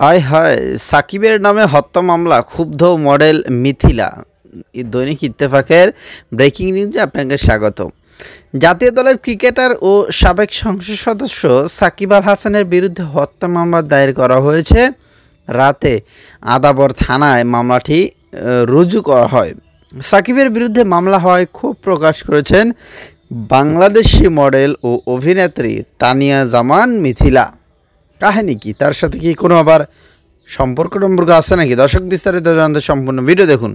আয় হায়, সাকিবের নামে হত্যা মামলা, ক্ষুব্ধ মডেল মিথিলা। দৈনিক ইত্তেফাকের ব্রেকিং নিউজে আপনাকে স্বাগত। জাতীয় দলের ক্রিকেটার ও সাবেক সংসদ সদস্য সাকিব আল হাসানের বিরুদ্ধে হত্যা মামলা দায়ের করা হয়েছে। রাতে আদাবর থানায় মামলাটি রুজু করা হয়। সাকিবের বিরুদ্ধে মামলা হওয়ায় ক্ষোভ প্রকাশ করেছেন বাংলাদেশি মডেল ও অভিনেত্রী তানিয়া জামান মিথিলা। কাহিনী কি, তার সাথে কি কোনো আবার সম্পর্ক আছে নাকি? দর্শক, বিস্তারিত জানতে সম্পূর্ণ ভিডিও দেখুন।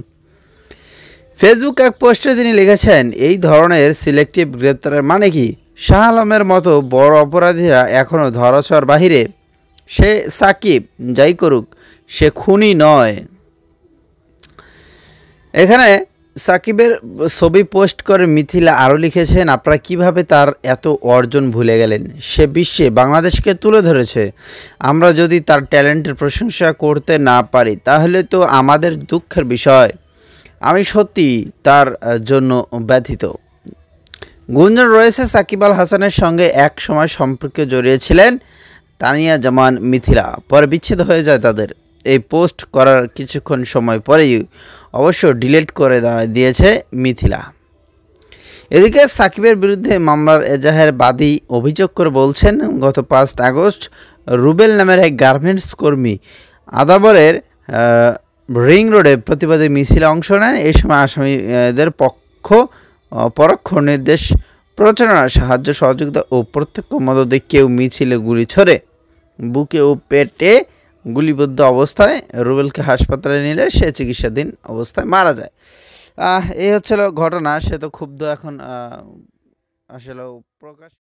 ফেসবুক এক পোস্টে তিনি লিখেছেন, এই ধরনের সিলেক্টিভ গ্রেপ্তারের মানে কি? শাহ আলমের মতো বড় অপরাধীরা এখনও ধরাছোঁয়ার বাহিরে। সে সাকিব, যাই করুক, সে খুনি নয়। এখানে সাকিবের ছবি পোস্ট করে মিথিলা আরও লিখেছেন, আপনারা কিভাবে তার এত অর্জন ভুলে গেলেন? সে বিশ্বে বাংলাদেশকে তুলে ধরেছে। আমরা যদি তার ট্যালেন্টের প্রশংসা করতে না পারি তাহলে তো আমাদের দুঃখের বিষয়। আমি সত্যি তার জন্য ব্যথিত। গুঞ্জন রয়েছে সাকিব আল হাসানের সঙ্গে এক সময় সম্পর্কে জড়িয়েছিলেন তানিয়া জামান মিথিলা, পরে বিচ্ছেদ হয়ে যায় তাদের। এই পোস্ট করার কিছুক্ষণ সময় পরেই অবশ্য ডিলিট করে দিয়েছে মিথিলা। এদিকে সাকিবের বিরুদ্ধে মামলার এজাহার বাদী অভিযোগ করে বলছেন, গত 5 আগস্ট রুবেল নামের এক গার্মেন্টস কর্মী আদাবরের রিং রোডে প্রতিবাদী মিছিলে অংশ নেন। এই সময় আসামিদের পরোক্ষ নির্দেশ, প্রচারণা, সাহায্য, সহযোগিতা ও প্রত্যক্ষ মদদে কেউ মিছিলে গুলি ছোড়ে। বুকে ও পেটে গুলিবদ্ধ অবস্থায় রুবেলকে হাসপাতালে নিলে সে চিকিৎসাধীন অবস্থায় মারা যায়। এই হচ্ছিল ঘটনা। সে তো ক্ষুব্ধ এখন আসলে প্রকাশ